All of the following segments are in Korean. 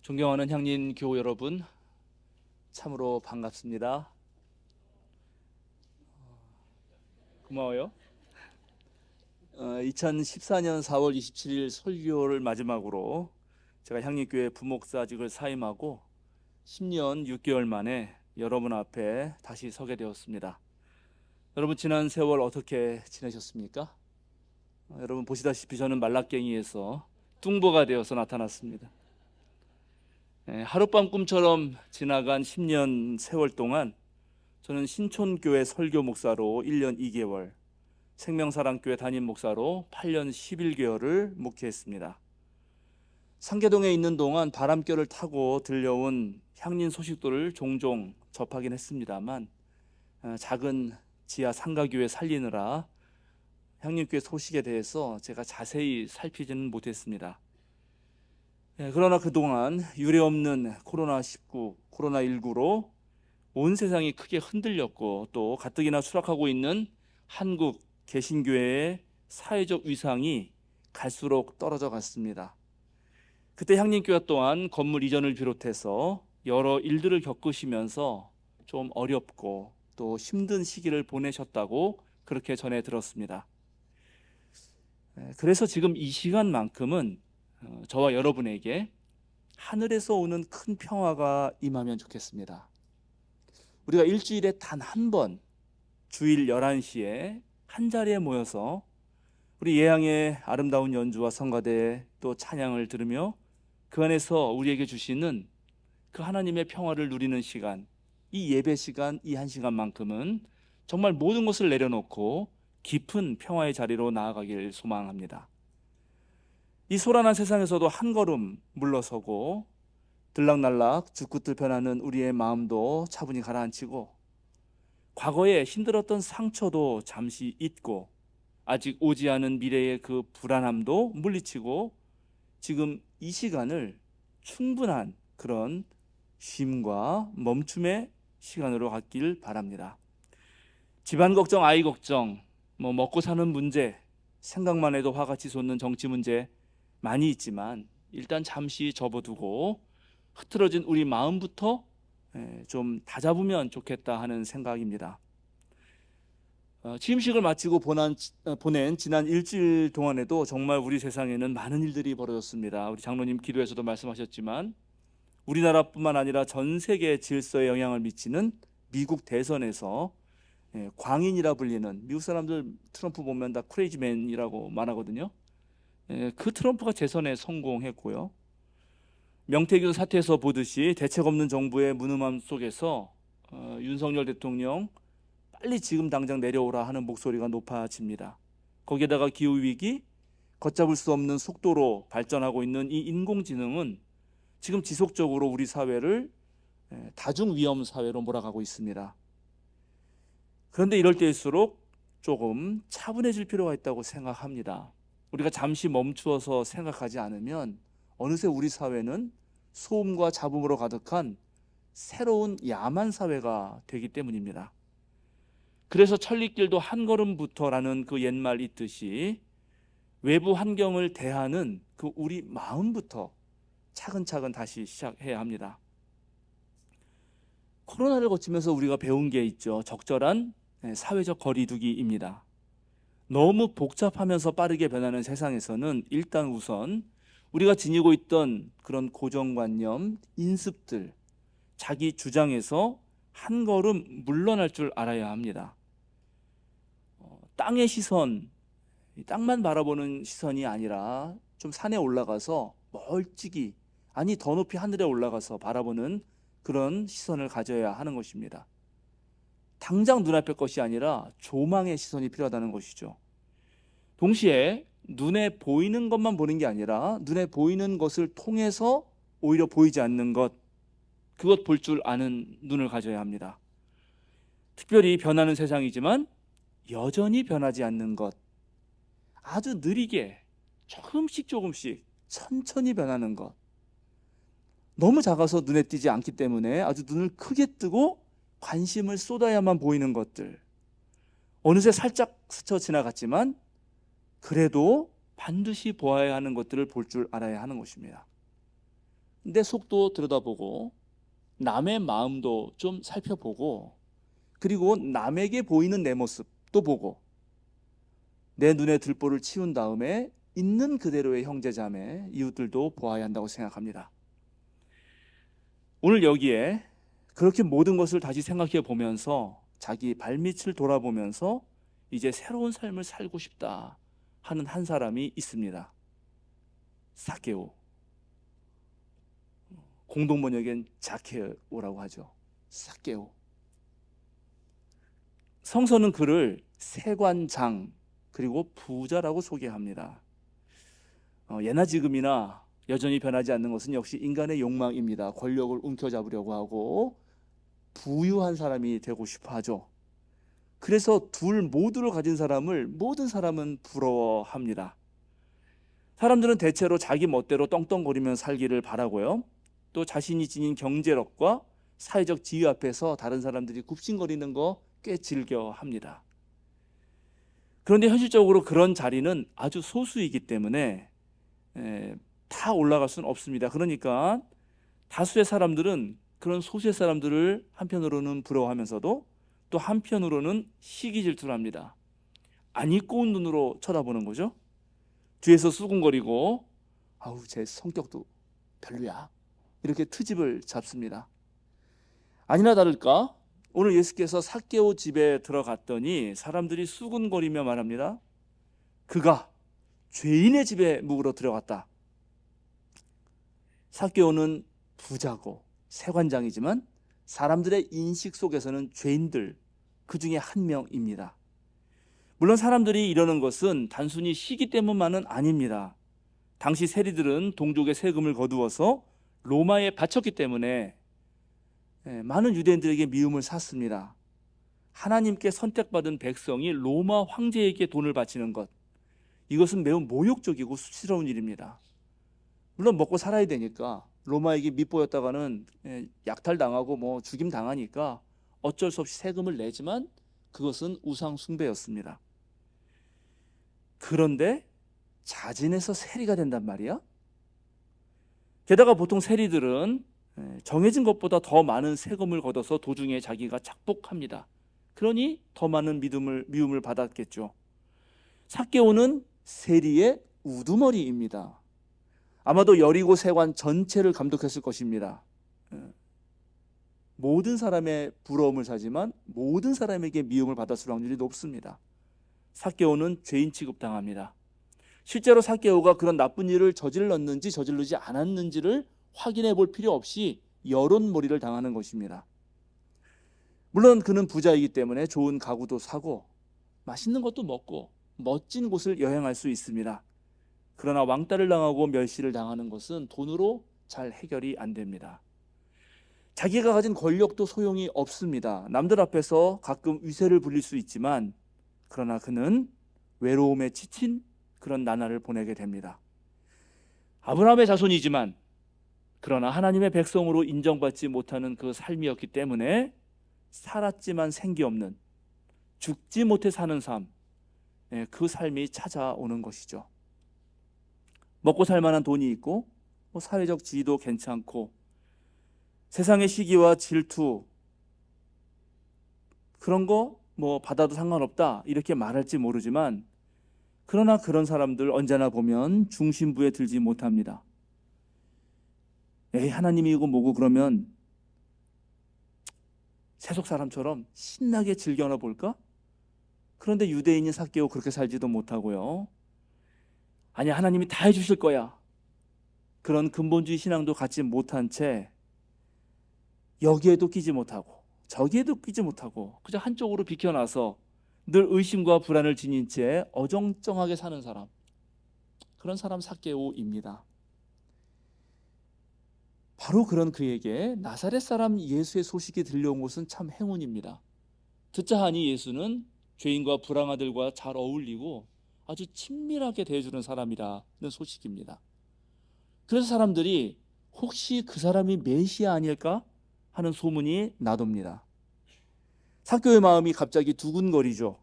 존경하는 향린 교우 여러분, 참으로 반갑습니다. 고마워요. 2014년 4월 27일 설교를 마지막으로 제가 향린교회 부목사직을 사임하고 10년 6개월 만에 여러분 앞에 다시 서게 되었습니다. 여러분, 지난 세월 어떻게 지내셨습니까? 여러분 보시다시피 저는 말라깽이에서 뚱보가 되어서 나타났습니다. 하룻밤 꿈처럼 지나간 10년 세월 동안 저는 신촌교회 설교 목사로 1년 2개월, 생명사랑교회 담임 목사로 8년 11개월을 목회했습니다. 상계동에 있는 동안 바람결을 타고 들려온 향린 소식들을 종종 접하긴 했습니다만 작은 지하 상가교회 살리느라 향린교회 소식에 대해서 제가 자세히 살피지는 못했습니다. 그러나 그동안 유례없는 코로나19, 코로나19로 온 세상이 크게 흔들렸고 또 가뜩이나 추락하고 있는 한국 개신교회의 사회적 위상이 갈수록 떨어져 갔습니다. 그때 향린교회 또한 건물 이전을 비롯해서 여러 일들을 겪으시면서 좀 어렵고 또 힘든 시기를 보내셨다고 그렇게 전해 들었습니다. 그래서 지금 이 시간만큼은 저와 여러분에게 하늘에서 오는 큰 평화가 임하면 좋겠습니다. 우리가 일주일에 단 한 번 주일 11시에 한 자리에 모여서 우리 예양의 아름다운 연주와 성가대 또 찬양을 들으며 그 안에서 우리에게 주시는 그 하나님의 평화를 누리는 시간, 이 예배 시간, 이 한 시간만큼은 정말 모든 것을 내려놓고 깊은 평화의 자리로 나아가길 소망합니다. 이 소란한 세상에서도 한 걸음 물러서고 들락날락 죽굿들 변하는 우리의 마음도 차분히 가라앉히고 과거에 힘들었던 상처도 잠시 잊고 아직 오지 않은 미래의 그 불안함도 물리치고 지금 이 시간을 충분한 그런 쉼과 멈춤의 시간으로 갖길 바랍니다. 집안 걱정, 아이 걱정, 먹고 사는 문제, 생각만 해도 화가 치솟는 정치 문제 많이 있지만 일단 잠시 접어두고 흐트러진 우리 마음부터 좀 다잡으면 좋겠다 하는 생각입니다. 취임식을 마치고 보낸 지난 일주일 동안에도 정말 우리 세상에는 많은 일들이 벌어졌습니다. 우리 장로님 기도에서도 말씀하셨지만 우리나라뿐만 아니라 전 세계 질서에 영향을 미치는 미국 대선에서 광인이라 불리는, 미국 사람들 트럼프 보면 다 크레이지맨이라고 말하거든요. 그 트럼프가 재선에 성공했고요. 명태균 사태에서 보듯이 대책 없는 정부의 무능함 속에서 윤석열 대통령 빨리 지금 당장 내려오라 하는 목소리가 높아집니다. 거기에다가 기후위기, 걷잡을 수 없는 속도로 발전하고 있는 이 인공지능은 지금 지속적으로 우리 사회를 다중위험 사회로 몰아가고 있습니다. 그런데 이럴 때일수록 조금 차분해질 필요가 있다고 생각합니다. 우리가 잠시 멈추어서 생각하지 않으면 어느새 우리 사회는 소음과 잡음으로 가득한 새로운 야만 사회가 되기 때문입니다. 그래서 천리길도 한 걸음부터라는 그 옛말 있듯이 외부 환경을 대하는 그 우리 마음부터 차근차근 다시 시작해야 합니다. 코로나를 거치면서 우리가 배운 게 있죠. 적절한 사회적 거리두기입니다. 너무 복잡하면서 빠르게 변하는 세상에서는 일단 우선 우리가 지니고 있던 그런 고정관념, 인습들, 자기 주장에서 한 걸음 물러날 줄 알아야 합니다. 땅의 시선, 땅만 바라보는 시선이 아니라 좀 산에 올라가서 멀찍이, 아니 더 높이 하늘에 올라가서 바라보는 그런 시선을 가져야 하는 것입니다. 당장 눈앞의 것이 아니라 조망의 시선이 필요하다는 것이죠. 동시에 눈에 보이는 것만 보는 게 아니라 눈에 보이는 것을 통해서 오히려 보이지 않는 것, 그것 볼 줄 아는 눈을 가져야 합니다. 특별히 변하는 세상이지만 여전히 변하지 않는 것, 아주 느리게 조금씩 천천히 변하는 것, 너무 작아서 눈에 띄지 않기 때문에 아주 눈을 크게 뜨고 관심을 쏟아야만 보이는 것들, 어느새 살짝 스쳐 지나갔지만 그래도 반드시 보아야 하는 것들을 볼 줄 알아야 하는 것입니다. 내 속도 들여다보고 남의 마음도 좀 살펴보고 그리고 남에게 보이는 내 모습도 보고 내 눈에 들보를 치운 다음에 있는 그대로의 형제자매, 이웃들도 보아야 한다고 생각합니다. 오늘 여기에 그렇게 모든 것을 다시 생각해 보면서 자기 발밑을 돌아보면서 이제 새로운 삶을 살고 싶다 하는 한 사람이 있습니다. 삭개오. 공동번역엔 자케오라고 하죠. 삭개오. 성서는 그를 세관장 그리고 부자라고 소개합니다. 예나 지금이나 여전히 변하지 않는 것은 역시 인간의 욕망입니다. 권력을 움켜잡으려고 하고 부유한 사람이 되고 싶어 하죠. 그래서 둘 모두를 가진 사람을 모든 사람은 부러워합니다. 사람들은 대체로 자기 멋대로 떵떵거리며 살기를 바라고요. 또 자신이 지닌 경제력과 사회적 지위 앞에서 다른 사람들이 굽신거리는 거 꽤 즐겨합니다. 그런데 현실적으로 그런 자리는 아주 소수이기 때문에 다 올라갈 수는 없습니다. 그러니까 다수의 사람들은 그런 소수의 사람들을 한편으로는 부러워하면서도 또 한편으로는 시기 질투를 합니다. 안 이꼬운 눈으로 쳐다보는 거죠. 뒤에서 수군거리고 아우 제 성격도 별로야 이렇게 트집을 잡습니다. 아니나 다를까 오늘 예수께서 삭개오 집에 들어갔더니 사람들이 수군거리며 말합니다. 그가 죄인의 집에 묵으러 들어갔다. 삭개오는 부자고 세관장이지만 사람들의 인식 속에서는 죄인들 그 중에 한 명입니다. 물론 사람들이 이러는 것은 단순히 시기 때문만은 아닙니다. 당시 세리들은 동족의 세금을 거두어서 로마에 바쳤기 때문에 많은 유대인들에게 미움을 샀습니다. 하나님께 선택받은 백성이 로마 황제에게 돈을 바치는 것, 이것은 매우 모욕적이고 수치스러운 일입니다. 물론 먹고 살아야 되니까 로마에게 밑보였다가는 약탈당하고 뭐 죽임 당하니까 어쩔 수 없이 세금을 내지만 그것은 우상 숭배였습니다. 그런데 자진해서 세리가 된단 말이야. 게다가 보통 세리들은 정해진 것보다 더 많은 세금을 걷어서 도중에 자기가 착복합니다. 그러니 더 많은 미움을 받았겠죠. 삭개오는 세리의 우두머리입니다. 아마도 여리고 세관 전체를 감독했을 것입니다. 모든 사람의 부러움을 사지만 모든 사람에게 미움을 받았을 확률이 높습니다. 삭개오는 죄인 취급당합니다. 실제로 삭개오가 그런 나쁜 일을 저질렀는지 저지르지 않았는지를 확인해 볼 필요 없이 여론몰이를 당하는 것입니다. 물론 그는 부자이기 때문에 좋은 가구도 사고 맛있는 것도 먹고 멋진 곳을 여행할 수 있습니다. 그러나 왕따를 당하고 멸시를 당하는 것은 돈으로 잘 해결이 안 됩니다. 자기가 가진 권력도 소용이 없습니다. 남들 앞에서 가끔 위세를 부릴 수 있지만 그러나 그는 외로움에 지친 그런 나날을 보내게 됩니다. 아브라함의 자손이지만 그러나 하나님의 백성으로 인정받지 못하는 그 삶이었기 때문에 살았지만 생기 없는, 죽지 못해 사는 삶, 그 삶이 찾아오는 것이죠. 먹고 살 만한 돈이 있고 사회적 지위도 괜찮고 세상의 시기와 질투 그런 거 받아도 상관없다 이렇게 말할지 모르지만 그러나 그런 사람들 언제나 보면 중심부에 들지 못합니다. 에이 하나님이고 뭐고 그러면 세속 사람처럼 신나게 즐겨나 볼까? 그런데 유대인인 삭개오 그렇게 살지도 못하고요. 아니 하나님이 다 해주실 거야. 그런 근본주의 신앙도 갖지 못한 채 여기에도 끼지 못하고 저기에도 끼지 못하고 그저 한쪽으로 비켜나서 늘 의심과 불안을 지닌 채 어정쩡하게 사는 사람, 그런 사람 삭개오입니다. 바로 그런 그에게 나사렛 사람 예수의 소식이 들려온 것은 참 행운입니다. 듣자 하니 예수는 죄인과 불량아들과 잘 어울리고 아주 친밀하게 대해주는 사람이라는 소식입니다. 그래서 사람들이 혹시 그 사람이 메시아 아닐까 하는 소문이 나돕니다. 삭개오의 마음이 갑자기 두근거리죠.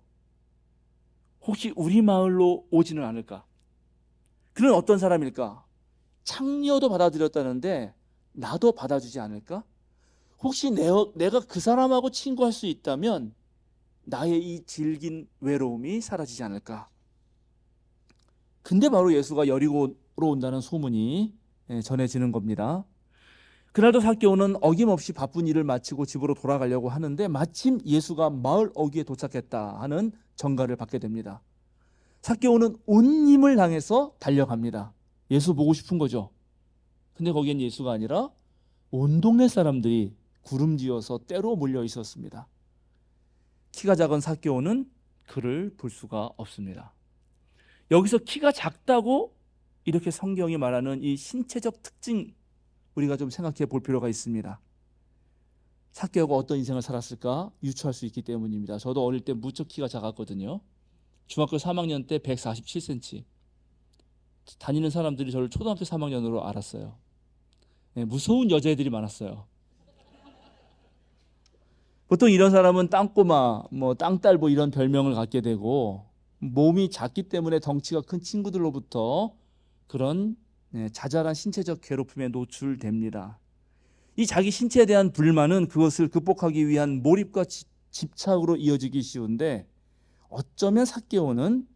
혹시 우리 마을로 오지는 않을까? 그는 어떤 사람일까? 창녀도 받아들였다는데 나도 받아주지 않을까? 혹시 내가 그 사람하고 친구할 수 있다면 나의 이 질긴 외로움이 사라지지 않을까? 근데 바로 예수가 여리고로 온다는 소문이 전해지는 겁니다. 그날도 삭개오는 어김없이 바쁜 일을 마치고 집으로 돌아가려고 하는데 마침 예수가 마을 어귀에 도착했다 하는 전가를 받게 됩니다. 삭개오는 온 힘을 당해서 달려갑니다. 예수 보고 싶은 거죠. 근데 거기엔 예수가 아니라 온 동네 사람들이 구름지어서 떼로 몰려 있었습니다. 키가 작은 삭개오는 그를 볼 수가 없습니다. 여기서 키가 작다고 이렇게 성경이 말하는 이 신체적 특징, 우리가 좀 생각해 볼 필요가 있습니다. 삭개오가 어떤 인생을 살았을까 유추할 수 있기 때문입니다. 저도 어릴 때 무척 키가 작았거든요. 중학교 3학년 때 147cm. 다니는 사람들이 저를 초등학교 3학년으로 알았어요. 무서운 여자애들이 많았어요. 보통 이런 사람은 땅꼬마, 땅딸 이런 별명을 갖게 되고 몸이 작기 때문에 덩치가 큰 친구들로부터 그런 자잘한 신체적 괴롭힘에 노출됩니다. 이 자기 신체에 대한 불만은 그것을 극복하기 위한 몰입과 집착으로 이어지기 쉬운데 어쩌면 삭개오는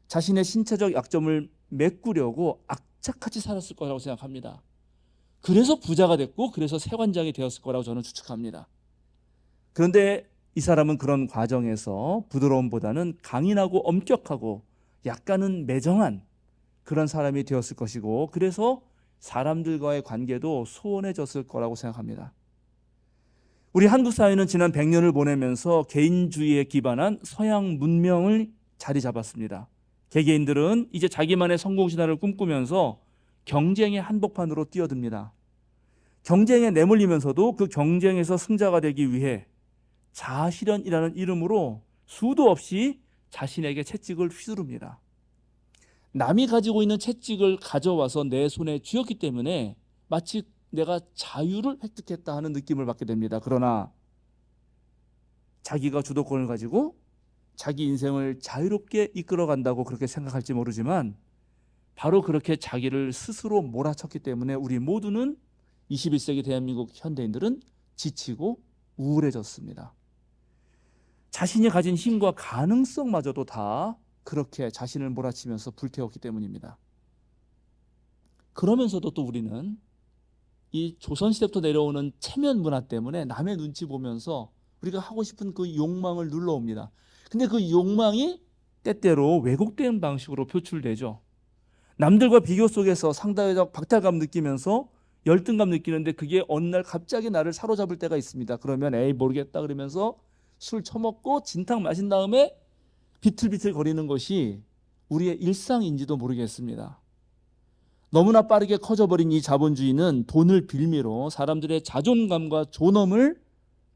자신의 신체적 약점을 메꾸려고 악착같이 살았을 거라고 생각합니다. 그래서 부자가 됐고 그래서 세관장이 되었을 거라고 저는 추측합니다. 그런데 이 사람은 그런 과정에서 부드러움보다는 강인하고 엄격하고 약간은 매정한 그런 사람이 되었을 것이고 그래서 사람들과의 관계도 소원해졌을 거라고 생각합니다. 우리 한국 사회는 지난 100년을 보내면서 개인주의에 기반한 서양 문명을 자리 잡았습니다. 개개인들은 이제 자기만의 성공신화를 꿈꾸면서 경쟁의 한복판으로 뛰어듭니다. 경쟁에 내몰리면서도 그 경쟁에서 승자가 되기 위해 자아실현이라는 이름으로 수도 없이 자신에게 채찍을 휘두릅니다. 남이 가지고 있는 채찍을 가져와서 내 손에 쥐었기 때문에 마치 내가 자유를 획득했다 하는 느낌을 받게 됩니다. 그러나 자기가 주도권을 가지고 자기 인생을 자유롭게 이끌어간다고 그렇게 생각할지 모르지만 바로 그렇게 자기를 스스로 몰아쳤기 때문에 우리 모두는 21세기 대한민국 현대인들은 지치고 우울해졌습니다. 자신이 가진 힘과 가능성마저도 다 그렇게 자신을 몰아치면서 불태웠기 때문입니다. 그러면서도 또 우리는 이 조선시대부터 내려오는 체면 문화 때문에 남의 눈치 보면서 우리가 하고 싶은 그 욕망을 눌러옵니다. 근데 그 욕망이 때때로 왜곡된 방식으로 표출되죠. 남들과 비교 속에서 상대적 박탈감 느끼면서 열등감 느끼는데 그게 어느 날 갑자기 나를 사로잡을 때가 있습니다. 그러면 에이 모르겠다 그러면서 술 처먹고 진탕 마신 다음에 비틀비틀 거리는 것이 우리의 일상인지도 모르겠습니다. 너무나 빠르게 커져버린 이 자본주의는 돈을 빌미로 사람들의 자존감과 존엄을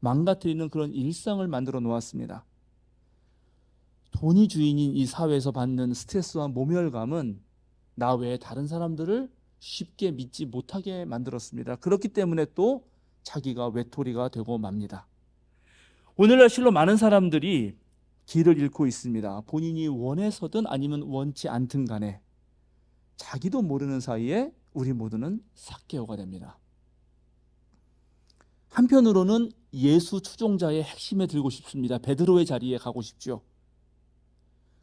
망가뜨리는 그런 일상을 만들어 놓았습니다. 돈이 주인인 이 사회에서 받는 스트레스와 모멸감은 나 외에 다른 사람들을 쉽게 믿지 못하게 만들었습니다. 그렇기 때문에 또 자기가 외톨이가 되고 맙니다. 오늘날 실로 많은 사람들이 길을 잃고 있습니다. 본인이 원해서든 아니면 원치 않든 간에 자기도 모르는 사이에 우리 모두는 삭개오가 됩니다. 한편으로는 예수 추종자의 핵심에 들고 싶습니다. 베드로의 자리에 가고 싶죠.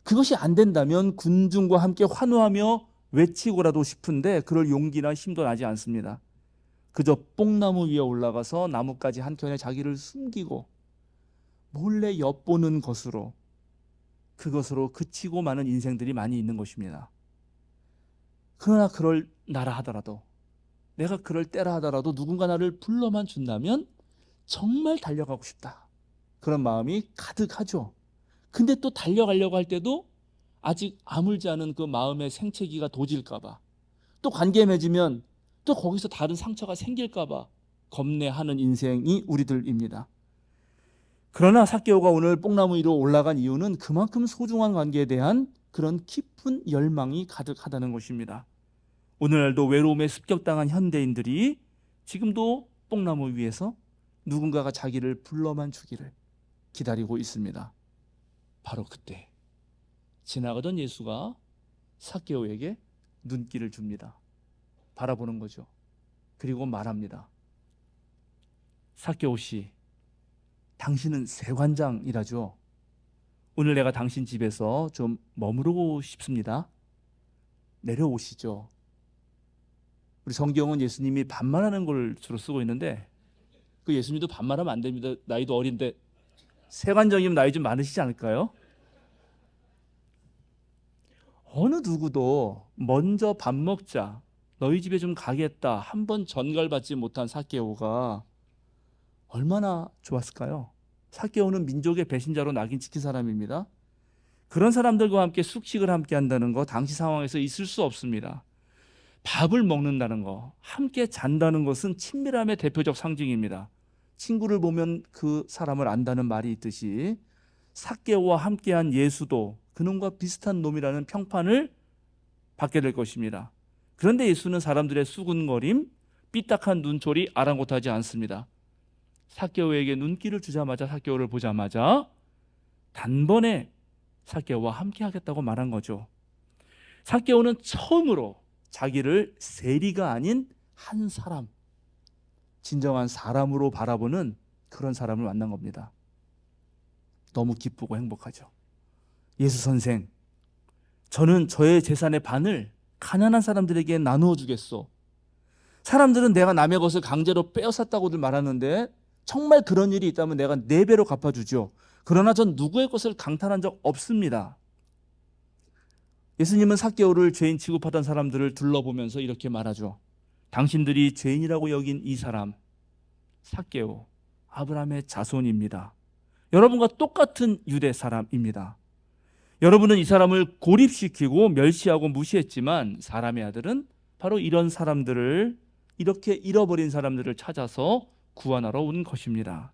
그것이 안 된다면 군중과 함께 환호하며 외치고라도 싶은데 그럴 용기나 힘도 나지 않습니다. 그저 뽕나무 위에 올라가서 나뭇가지 한켠에 자기를 숨기고 몰래 엿보는 것으로 그것으로 그치고 마는 인생들이 많이 있는 것입니다. 그러나 그럴 나라 하더라도 내가 그럴 때라 하더라도 누군가 나를 불러만 준다면 정말 달려가고 싶다. 그런 마음이 가득하죠. 근데 또 달려가려고 할 때도 아직 아물지 않은 그 마음의 생채기가 도질까 봐 또 관계 맺으면 또 거기서 다른 상처가 생길까 봐 겁내하는 인생이 우리들입니다. 그러나 삭개오가 오늘 뽕나무 위로 올라간 이유는 그만큼 소중한 관계에 대한 그런 깊은 열망이 가득하다는 것입니다. 오늘날도 외로움에 습격당한 현대인들이 지금도 뽕나무 위에서 누군가가 자기를 불러만 주기를 기다리고 있습니다. 바로 그때 지나가던 예수가 삭개오에게 눈길을 줍니다. 바라보는 거죠. 그리고 말합니다. 삭개오 씨, 당신은 세관장이라죠. 오늘 내가 당신 집에서 좀 머무르고 싶습니다. 내려오시죠. 우리 성경은 예수님이 반말하는 걸 주로 쓰고 있는데 그 예수님도 반말하면 안 됩니다. 나이도 어린데. 세관장이면 나이 좀 많으시지 않을까요? 어느 누구도 먼저 밥 먹자, 너희 집에 좀 가겠다, 한 번 전갈받지 못한 삭개오가 얼마나 좋았을까요? 삭개오는 민족의 배신자로 낙인 찍힌 사람입니다. 그런 사람들과 함께 숙식을 함께 한다는 거 당시 상황에서 있을 수 없습니다. 밥을 먹는다는 거, 함께 잔다는 것은 친밀함의 대표적 상징입니다. 친구를 보면 그 사람을 안다는 말이 있듯이 삭개오와 함께한 예수도 그놈과 비슷한 놈이라는 평판을 받게 될 것입니다. 그런데 예수는 사람들의 수군거림, 삐딱한 눈초리 아랑곳하지 않습니다. 삭개오에게 눈길을 주자마자, 삭개오를 보자마자 단번에 삭개오와 함께 하겠다고 말한 거죠. 삭개오는 처음으로 자기를 세리가 아닌 한 사람, 진정한 사람으로 바라보는 그런 사람을 만난 겁니다. 너무 기쁘고 행복하죠. 예수 선생, 저는 저의 재산의 반을 가난한 사람들에게 나누어 주겠소. 사람들은 내가 남의 것을 강제로 빼앗았다고들 말하는데 정말 그런 일이 있다면 내가 4배로 갚아주죠. 그러나 전 누구의 것을 강탈한 적 없습니다. 예수님은 삭개오를 죄인 취급하던 사람들을 둘러보면서 이렇게 말하죠. 당신들이 죄인이라고 여긴 이 사람, 삭개오, 아브라함의 자손입니다. 여러분과 똑같은 유대 사람입니다. 여러분은 이 사람을 고립시키고 멸시하고 무시했지만 사람의 아들은 바로 이런 사람들을, 이렇게 잃어버린 사람들을 찾아서 구원하러 온 것입니다.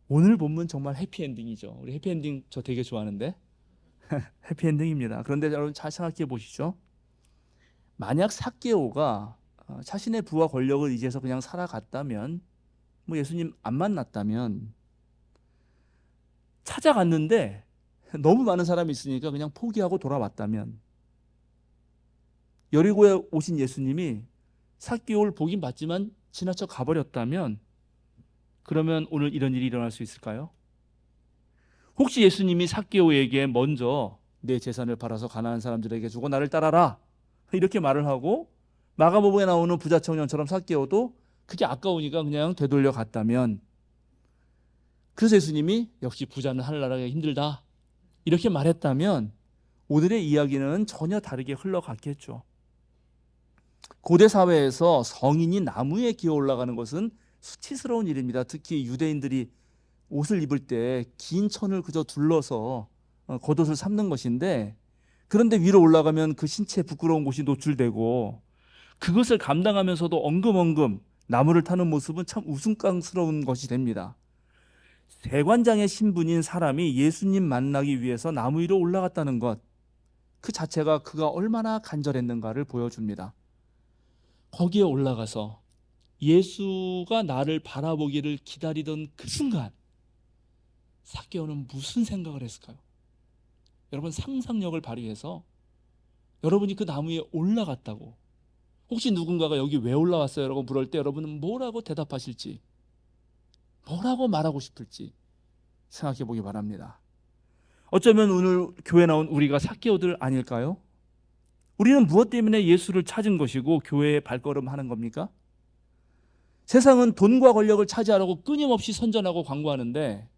오늘 본문 정말 해피엔딩이죠. 우리 해피엔딩 저 되게 좋아하는데 해피엔딩입니다. 그런데 여러분 잘 생각해 보시죠. 만약 삭개오가 자신의 부와 권력을 의지해서 그냥 살아갔다면, 뭐 예수님 안 만났다면, 찾아갔는데 너무 많은 사람이 있으니까 그냥 포기하고 돌아왔다면, 여리고에 오신 예수님이 삭개오를 보긴 봤지만 지나쳐 가버렸다면, 그러면 오늘 이런 일이 일어날 수 있을까요? 혹시 예수님이 삭개오에게 먼저 내 재산을 팔아서 가난한 사람들에게 주고 나를 따라라 이렇게 말을 하고 마가복음에 나오는 부자 청년처럼 삭개오도 그게 아까우니까 그냥 되돌려 갔다면, 그래서 예수님이 역시 부자는 하늘나라가 힘들다 이렇게 말했다면 오늘의 이야기는 전혀 다르게 흘러갔겠죠. 고대 사회에서 성인이 나무에 기어 올라가는 것은 수치스러운 일입니다. 특히 유대인들이 옷을 입을 때 긴 천을 그저 둘러서 겉옷을 삼는 것인데, 그런데 위로 올라가면 그 신체에 부끄러운 곳이 노출되고 그것을 감당하면서도 엉금엉금 나무를 타는 모습은 참 우스꽝스러운 것이 됩니다. 세관장의 신분인 사람이 예수님 만나기 위해서 나무 위로 올라갔다는 것, 그 자체가 그가 얼마나 간절했는가를 보여줍니다. 거기에 올라가서 예수가 나를 바라보기를 기다리던 그 순간 삭개오는 무슨 생각을 했을까요? 여러분, 상상력을 발휘해서 여러분이 그 나무 위에 올라갔다고, 혹시 누군가가 여기 왜 올라왔어요? 라고 물을 때 여러분은 뭐라고 대답하실지, 뭐라고 말하고 싶을지 생각해 보기 바랍니다. 어쩌면 오늘 교회 나온 우리가 삭개오들 아닐까요? 우리는 무엇 때문에 예수를 찾은 것이고 교회에 발걸음하는 겁니까? 세상은 돈과 권력을 차지하려고 끊임없이 선전하고 광고하는데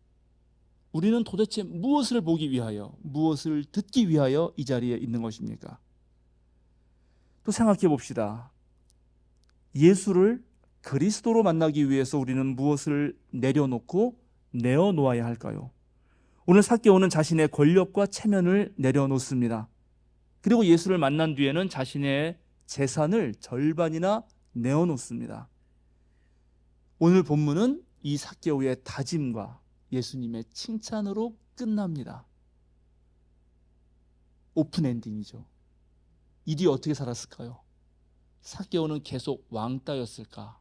우리는 도대체 무엇을 보기 위하여, 무엇을 듣기 위하여 이 자리에 있는 것입니까? 또 생각해 봅시다. 예수를 그리스도로 만나기 위해서 우리는 무엇을 내려놓고 내어놓아야 할까요? 오늘 삭개오는 자신의 권력과 체면을 내려놓습니다. 그리고 예수를 만난 뒤에는 자신의 재산을 절반이나 내어놓습니다. 오늘 본문은 이 삭개오의 다짐과 예수님의 칭찬으로 끝납니다. 오픈 엔딩이죠. 이 뒤에 어떻게 살았을까요? 삭개오는 계속 왕따였을까?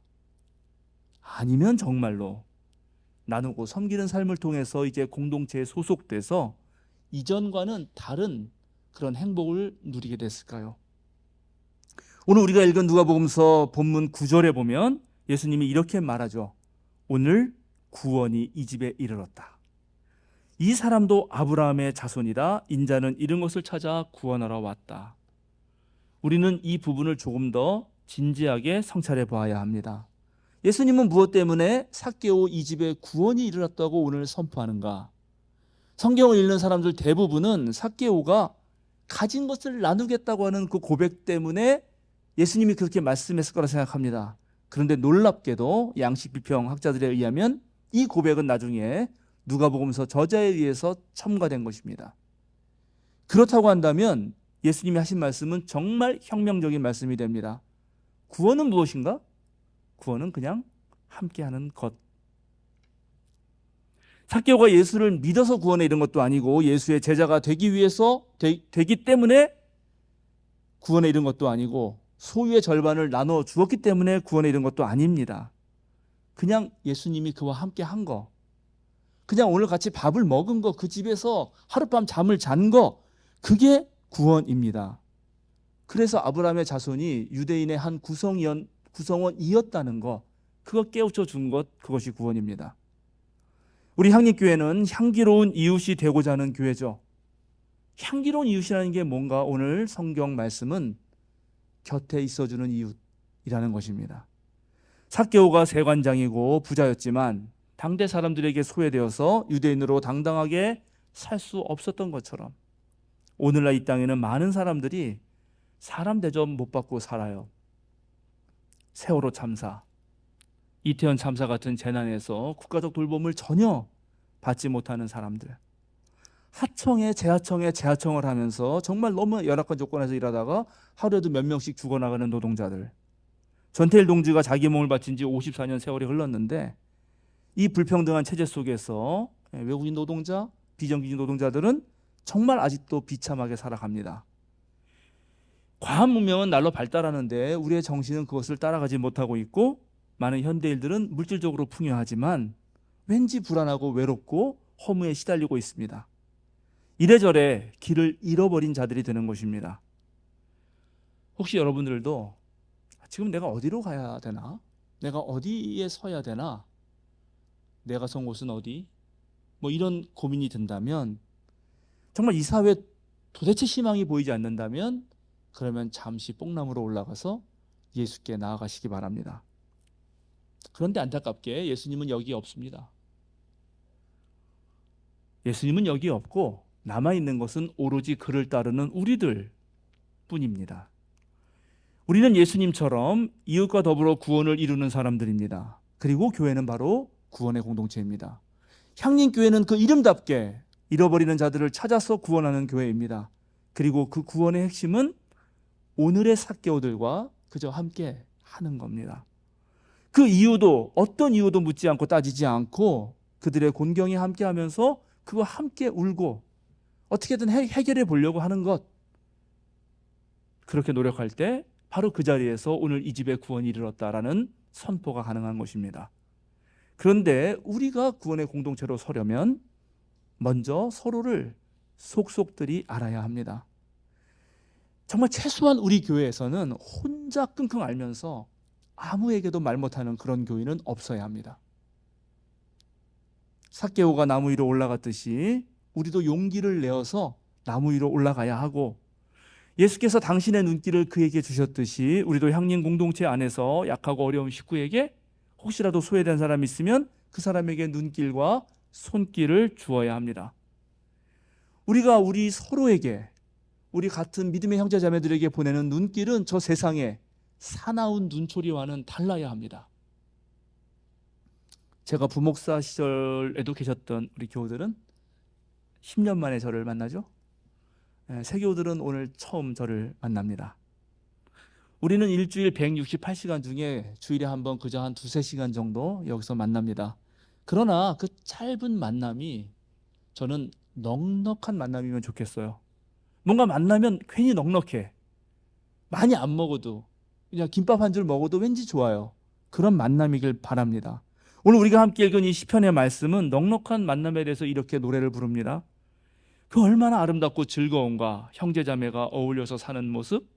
아니면 정말로 나누고 섬기는 삶을 통해서 이제 공동체에 소속돼서 이전과는 다른 그런 행복을 누리게 됐을까요? 오늘 우리가 읽은 누가복음서 본문 9절에 보면 예수님이 이렇게 말하죠. 오늘 구원이 이 집에 이르렀다. 이 사람도 아브라함의 자손이다. 인자는 잃은 것을 찾아 구원하러 왔다. 우리는 이 부분을 조금 더 진지하게 성찰해 보아야 합니다. 예수님은 무엇 때문에 삭개오 이 집에 구원이 이르렀다고 오늘 선포하는가? 성경을 읽는 사람들 대부분은 삭개오가 가진 것을 나누겠다고 하는 그 고백 때문에 예수님이 그렇게 말씀했을 거라 생각합니다. 그런데 놀랍게도 양식 비평 학자들에 의하면 이 고백은 나중에 누가복음서 저자에 의해서 첨가된 것입니다. 그렇다고 한다면 예수님이 하신 말씀은 정말 혁명적인 말씀이 됩니다. 구원은 무엇인가? 구원은 그냥 함께하는 것. 삭개오가 예수를 믿어서 구원에 이른 것도 아니고 예수의 제자가 되기 위해서 되기 때문에 구원에 이른 것도 아니고 소유의 절반을 나눠 주었기 때문에 구원에 이른 것도 아닙니다. 그냥 예수님이 그와 함께 한 거, 그냥 오늘 같이 밥을 먹은 거, 그 집에서 하룻밤 잠을 잔 거, 그게 구원입니다. 그래서 아브라함의 자손이 유대인의 한 구성원이었다는 거, 그거 깨우쳐 준 것, 그것이 구원입니다. 우리 향림교회는 향기로운 이웃이 되고자 하는 교회죠. 향기로운 이웃이라는 게 뭔가? 오늘 성경 말씀은 곁에 있어주는 이웃이라는 것입니다. 삭개오가 세관장이고 부자였지만 당대 사람들에게 소외되어서 유대인으로 당당하게 살 수 없었던 것처럼 오늘날 이 땅에는 많은 사람들이 사람 대접 못 받고 살아요. 세월호 참사, 이태원 참사 같은 재난에서 국가적 돌봄을 전혀 받지 못하는 사람들, 하청에 재하청을 하면서 정말 너무 열악한 조건에서 일하다가 하루에도 몇 명씩 죽어나가는 노동자들, 전태일 동지가 자기 몸을 바친 지 54년 세월이 흘렀는데 이 불평등한 체제 속에서 외국인 노동자, 비정규직 노동자들은 정말 아직도 비참하게 살아갑니다. 과학 문명은 날로 발달하는데 우리의 정신은 그것을 따라가지 못하고 있고 많은 현대인들은 물질적으로 풍요하지만 왠지 불안하고 외롭고 허무에 시달리고 있습니다. 이래저래 길을 잃어버린 자들이 되는 것입니다. 혹시 여러분들도 지금 내가 어디로 가야 되나? 내가 어디에 서야 되나? 내가 선 곳은 어디? 이런 고민이 든다면, 정말 이 사회에 도대체 희망이 보이지 않는다면 그러면 잠시 뽕나무로 올라가서 예수께 나아가시기 바랍니다. 그런데 안타깝게 예수님은 여기 없습니다. 예수님은 여기 없고 남아있는 것은 오로지 그를 따르는 우리들 뿐입니다. 우리는 예수님처럼 이웃과 더불어 구원을 이루는 사람들입니다. 그리고 교회는 바로 구원의 공동체입니다. 향림교회는 그 이름답게 잃어버리는 자들을 찾아서 구원하는 교회입니다. 그리고 그 구원의 핵심은 오늘의 삭개오들과 그저 함께 하는 겁니다. 그 이유도 어떤 이유도 묻지 않고 따지지 않고 그들의 곤경에 함께 하면서 그와 함께 울고 어떻게든 해결해 보려고 하는 것, 그렇게 노력할 때 바로 그 자리에서 오늘 이 집에 구원이 이르렀다라는 선포가 가능한 것입니다. 그런데 우리가 구원의 공동체로 서려면 먼저 서로를 속속들이 알아야 합니다. 정말 최소한 우리 교회에서는 혼자 끙끙 앓면서 아무에게도 말 못하는 그런 교인은 없어야 합니다. 삭개오가 나무 위로 올라갔듯이 우리도 용기를 내어서 나무 위로 올라가야 하고, 예수께서 당신의 눈길을 그에게 주셨듯이 우리도 향림 공동체 안에서 약하고 어려운 식구에게 혹시라도 소외된 사람이 있으면 그 사람에게 눈길과 손길을 주어야 합니다. 우리가 우리 서로에게, 우리 같은 믿음의 형제 자매들에게 보내는 눈길은 저 세상에 사나운 눈초리와는 달라야 합니다. 제가 부목사 시절에도 계셨던 우리 교우들은 10년 만에 저를 만나죠. 세교우들은 오늘 처음 저를 만납니다. 우리는 일주일 168시간 중에 주일에 한 번 그저 한 2-3시간 정도 여기서 만납니다. 그러나 그 짧은 만남이 저는 넉넉한 만남이면 좋겠어요. 뭔가 만나면 괜히 넉넉해. 많이 안 먹어도, 그냥 김밥 한 줄 먹어도 왠지 좋아요. 그런 만남이길 바랍니다. 오늘 우리가 함께 읽은 이 시편의 말씀은 넉넉한 만남에 대해서 이렇게 노래를 부릅니다. 그 얼마나 아름답고 즐거운가, 형제자매가 어울려서 사는 모습.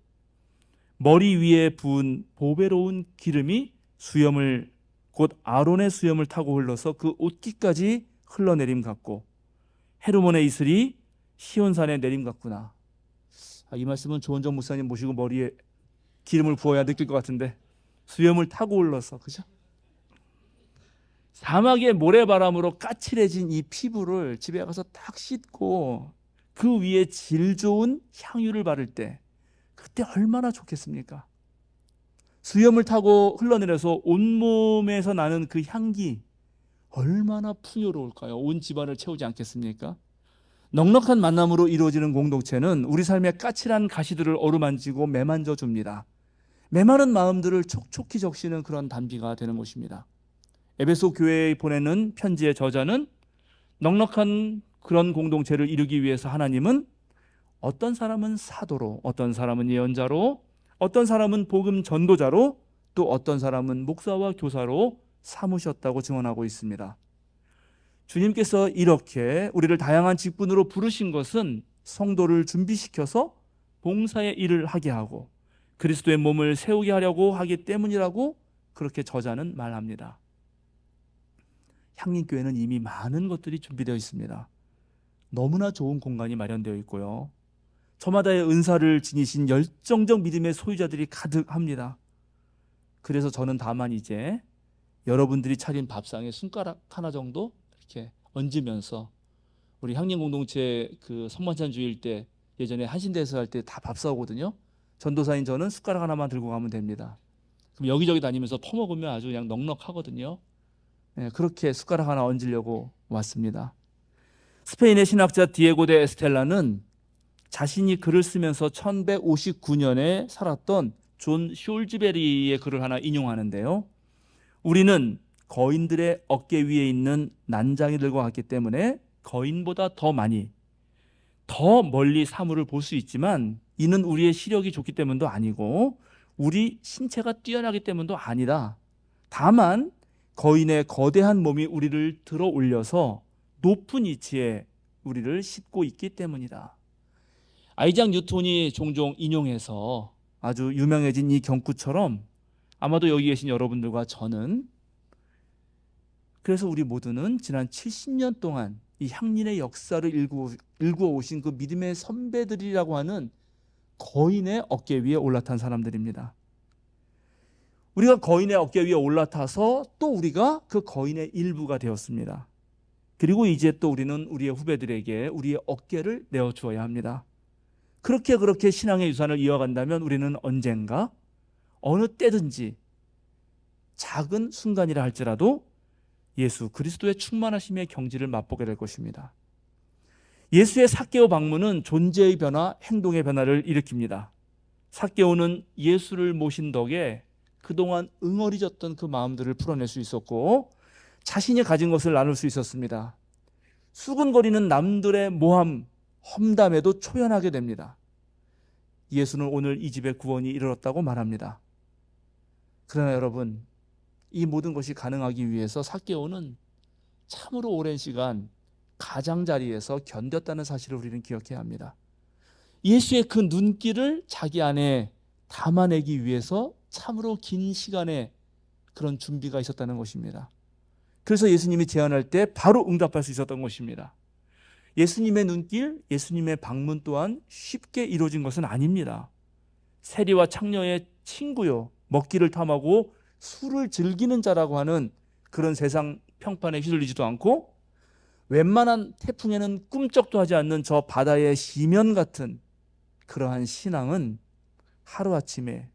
머리 위에 부은 보배로운 기름이 수염을 곧 아론의 수염을 타고 흘러서 그 옷깃까지 흘러내림 같고 헤르몬의 이슬이 시온산에 내림 같구나. 이 말씀은 조원정 목사님 모시고 머리에 기름을 부어야 느낄 것 같은데, 수염을 타고 흘러서, 그죠? 사막의 모래바람으로 까칠해진 이 피부를 집에 가서 딱 씻고 그 위에 질 좋은 향유를 바를 때 그때 얼마나 좋겠습니까? 수염을 타고 흘러내려서 온몸에서 나는 그 향기 얼마나 풍요로울까요? 온 집안을 채우지 않겠습니까? 넉넉한 만남으로 이루어지는 공동체는 우리 삶의 까칠한 가시들을 어루만지고 매만져 줍니다. 메마른 마음들을 촉촉히 적시는 그런 단비가 되는 것입니다. 에베소 교회에 보내는 편지의 저자는 넉넉한 그런 공동체를 이루기 위해서 하나님은 어떤 사람은 사도로, 어떤 사람은 예언자로, 어떤 사람은 복음 전도자로, 또 어떤 사람은 목사와 교사로 삼으셨다고 증언하고 있습니다. 주님께서 이렇게 우리를 다양한 직분으로 부르신 것은 성도를 준비시켜서 봉사의 일을 하게 하고 그리스도의 몸을 세우게 하려고 하기 때문이라고 그렇게 저자는 말합니다. 향림교회는 이미 많은 것들이 준비되어 있습니다. 너무나 좋은 공간이 마련되어 있고요. 저마다의 은사를 지니신 열정적 믿음의 소유자들이 가득합니다. 그래서 저는 다만 이제 여러분들이 차린 밥상에 손가락 하나 정도 이렇게 얹으면서, 우리 향림 공동체 그 성만찬 주일 때 예전에 한신대에서 할 때 다 밥 사오거든요. 전도사인 저는 숟가락 하나만 들고 가면 됩니다. 그럼 여기저기 다니면서 퍼먹으면 아주 그냥 넉넉하거든요. 네, 그렇게 숟가락 하나 얹으려고 왔습니다. 스페인의 신학자 디에고 데 에스텔라는 자신이 글을 쓰면서 1159년에 살았던 존 숄즈베리의 글을 하나 인용하는데요. 우리는 거인들의 어깨 위에 있는 난장이들과 같기 때문에 거인보다 더 많이, 더 멀리 사물을 볼 수 있지만 이는 우리의 시력이 좋기 때문도 아니고 우리 신체가 뛰어나기 때문도 아니다. 다만 거인의 거대한 몸이 우리를 들어 올려서 높은 위치에 우리를 싣고 있기 때문이다. 아이작 뉴턴이 종종 인용해서 아주 유명해진 이 경구처럼 아마도 여기 계신 여러분들과 저는, 그래서 우리 모두는 지난 70년 동안 이 향린의 역사를 일구어 오신 그 믿음의 선배들이라고 하는 거인의 어깨 위에 올라탄 사람들입니다. 우리가 거인의 어깨 위에 올라타서 또 우리가 그 거인의 일부가 되었습니다. 그리고 이제 또 우리는 우리의 후배들에게 우리의 어깨를 내어주어야 합니다. 그렇게 신앙의 유산을 이어간다면 우리는 언젠가 어느 때든지 작은 순간이라 할지라도 예수 그리스도의 충만하심의 경지를 맛보게 될 것입니다. 예수의 삭개오 방문은 존재의 변화, 행동의 변화를 일으킵니다. 삭개오는 예수를 모신 덕에 그동안 응어리졌던 그 마음들을 풀어낼 수 있었고 자신이 가진 것을 나눌 수 있었습니다. 수근거리는 남들의 모함, 험담에도 초연하게 됩니다. 예수는 오늘 이 집에 구원이 이르렀다고 말합니다. 그러나 여러분, 이 모든 것이 가능하기 위해서 삭개오는 참으로 오랜 시간 가장자리에서 견뎠다는 사실을 우리는 기억해야 합니다. 예수의 그 눈길을 자기 안에 담아내기 위해서 참으로 긴 시간의 그런 준비가 있었다는 것입니다. 그래서 예수님이 제안할 때 바로 응답할 수 있었던 것입니다. 예수님의 눈길, 예수님의 방문 또한 쉽게 이루어진 것은 아닙니다. 세리와 창녀의 친구요, 먹기를 탐하고 술을 즐기는 자라고 하는 그런 세상 평판에 휘둘리지도 않고 웬만한 태풍에는 꿈쩍도 하지 않는 저 바다의 시면 같은 그러한 신앙은 하루아침에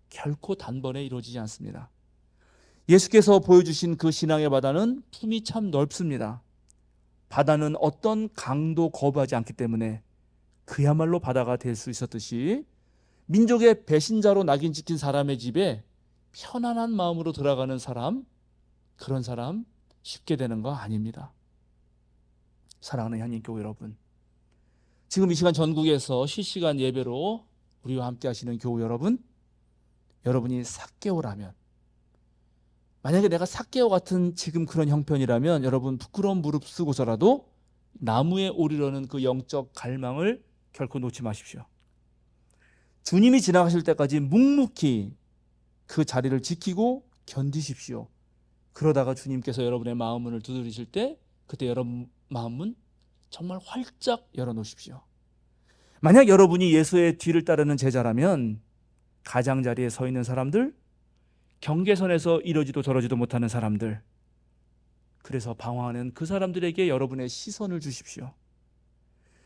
결코 단번에 이루어지지 않습니다. 예수께서 보여주신 그 신앙의 바다는 품이 참 넓습니다. 바다는 어떤 강도 거부하지 않기 때문에 그야말로 바다가 될 수 있었듯이 민족의 배신자로 낙인 찍힌 사람의 집에 편안한 마음으로 들어가는 사람, 그런 사람 쉽게 되는 거 아닙니다. 사랑하는 향림교회 여러분, 지금 이 시간 전국에서 실시간 예배로 우리와 함께 하시는 교우 여러분, 여러분이 삭개오라면, 만약에 내가 삭개오 같은 지금 그런 형편이라면 여러분 부끄러운 무릎 쓰고서라도 나무에 오르려는 그 영적 갈망을 결코 놓지 마십시오. 주님이 지나가실 때까지 묵묵히 그 자리를 지키고 견디십시오. 그러다가 주님께서 여러분의 마음문을 두드리실 때 그때 여러분 마음문 정말 활짝 열어놓으십시오. 만약 여러분이 예수의 뒤를 따르는 제자라면 가장자리에 서 있는 사람들, 경계선에서 이러지도 저러지도 못하는 사람들, 그래서 방황하는 그 사람들에게 여러분의 시선을 주십시오.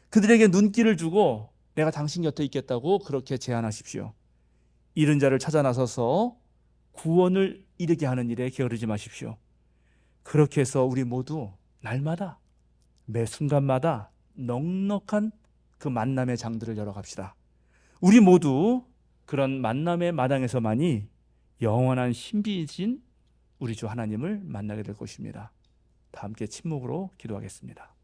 그들에게 눈길을 주고 내가 당신 곁에 있겠다고 그렇게 제안하십시오. 잃은 자를 찾아 나서서 구원을 이르게 하는 일에 게으르지 마십시오. 그렇게 해서 우리 모두 날마다 매 순간마다 넉넉한 그 만남의 장들을 열어갑시다. 우리 모두 그런 만남의 마당에서만이 영원한 신비이신 우리 주 하나님을 만나게 될 것입니다. 다 함께 침묵으로 기도하겠습니다.